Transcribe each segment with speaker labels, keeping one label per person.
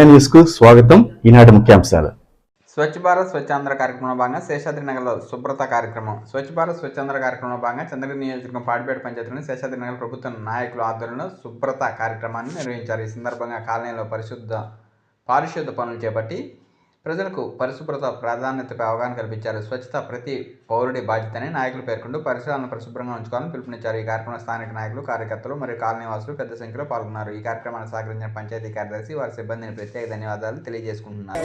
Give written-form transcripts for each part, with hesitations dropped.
Speaker 1: సమయ న్యూస్ కు స్వాగతం. ఈనాటి ముఖ్యాంశాలు.
Speaker 2: స్వచ్ఛ భారత్ స్వచ్ఛాంధ్ర కార్యక్రమంలో భాగంగా శేషాద్రి నగర్లో శుభ్రత కార్యక్రమం. స్వచ్ఛ భారత్ స్వచ్ఛాంధ్ర కార్యక్రమంలో భాగంగా చంద్రగిరి నియోజకవర్గం పాడిపేట పంచాయతీలోని శేషాద్రి నగర్ ప్రభుత్వ నాయకుల ఆధ్వర్యంలో శుభ్రత కార్యక్రమాన్ని నిర్వహించారు. ఈ సందర్భంగా కాలనీలో పారిశుద్ధ పనులు చేపట్టి ప్రజలకు పరిశుభ్రత ప్రాధాన్యతపై అవగాహన కల్పించారు. స్వచ్ఛత ప్రతి పౌరుడి బాధ్యతని నాయకులు పేర్కొంటూ పరిసరాలను పరిశుభ్రంగా ఉంచుకోవాలని పిలుపునిచ్చారు. ఈ కార్యక్రమంలో స్థానిక నాయకులు, కార్యకర్తలు మరియు కాలనీ వాసులు పెద్ద సంఖ్యలో పాల్గొన్నారు. ఈ కార్యక్రమాన్ని సహకరించిన పంచాయతీ కార్యదర్శి వారి సిబ్బందిని ప్రత్యేక ధన్యవాదాలు తెలియజేసుకుంటున్నారు.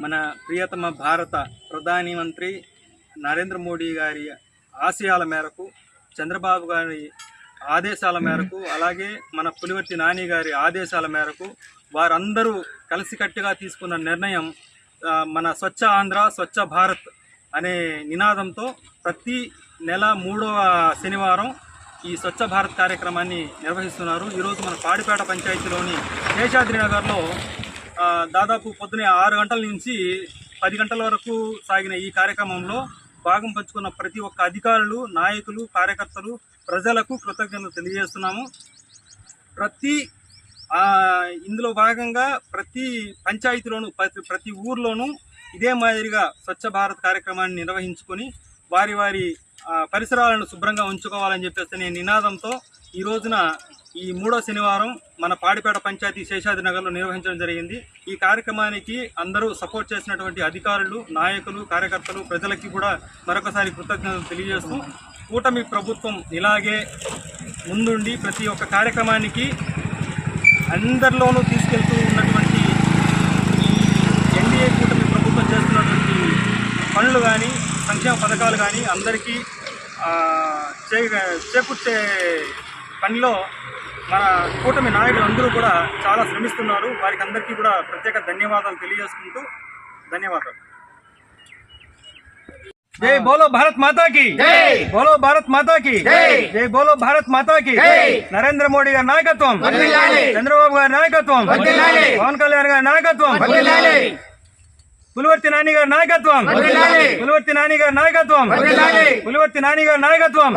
Speaker 3: మన ప్రియతమ భారత ప్రధాని మంత్రి నరేంద్ర మోడీ గారి ఆశయాల మేరకు, చంద్రబాబు గారి ఆదేశాల మేరకు, అలాగే మన పులివర్తి నాని గారి ఆదేశాల మేరకు వారందరూ కలిసికట్టుగా తీసుకున్న నిర్ణయం మన స్వచ్ఛ ఆంధ్ర స్వచ్ఛ భారత్ అనే నినాదంతో ప్రతి నెల 3వ శనివారం ఈ స్వచ్ఛ భారత్ కార్యక్రమాన్ని నిర్వహిస్తున్నారు. ఈరోజు మన పాడిపేట పంచాయతీలోని శేషాద్రి నగర్లో దాదాపు పొద్దునే 6 గంటల నుంచి 10 గంటల వరకు సాగిన ఈ కార్యక్రమంలో భాగం పంచుకున్న ప్రతి ఒక్క అధికారులు, నాయకులు, కార్యకర్తలు, ప్రజలకు కృతజ్ఞతలు తెలియజేస్తున్నాము. ఇందులో భాగంగా ప్రతి పంచాయతీలోనూ ప్రతి ఊర్లోనూ ఇదే మాదిరిగా స్వచ్ఛ భారత్ కార్యక్రమాన్ని నిర్వహించుకొని వారి వారి పరిసరాలను శుభ్రంగా ఉంచుకోవాలని చెప్పేసి నేను నినాదంతో ఈ రోజున ఈ 3వ శనివారం మన పాడిపేట పంచాయతీ శేషాద్రి నగర్లో నిర్వహించడం జరిగింది. ఈ కార్యక్రమానికి అందరూ సపోర్ట్ చేసినటువంటి అధికారులు, నాయకులు, కార్యకర్తలు, ప్రజలకి కూడా మరొకసారి కృతజ్ఞతలు తెలియజేస్తూ కూటమి ప్రభుత్వం ఇలాగే ముందుండి ప్రతి ఒక్క కార్యక్రమానికి అందరిలోనూ తీసుకెళ్తూ ఉన్నటువంటి ఈ ఎన్డీఏ కూటమి ప్రభుత్వం చేస్తున్నటువంటి పనులు కానీ, సంక్షేమ పథకాలు కానీ అందరికీ చేకూర్చే పనిలో మన కూటమి నాయకులందరూ కూడా చాలా శ్రమిస్తున్నారు. వారికి అందరికీ కూడా ప్రత్యేక ధన్యవాదాలు తెలియజేసుకుంటూ ధన్యవాదాలు. జై బోలో భారత్ మాతా కి జై, బోలో భారత్ మాతా కి జై, జై బోలో భారత్ మాతా కి జై. నరేంద్ర మోడీ గారి నాయకత్వం, చంద్రబాబు గారి నాయకత్వం, పవన్ కళ్యాణ్ గారి నాయకత్వం, పులివర్తి నాని గారి నాయకత్వం, పులివర్తి నాని గారి నాయకత్వం, పులివర్తి నాని గారి నాయకత్వం.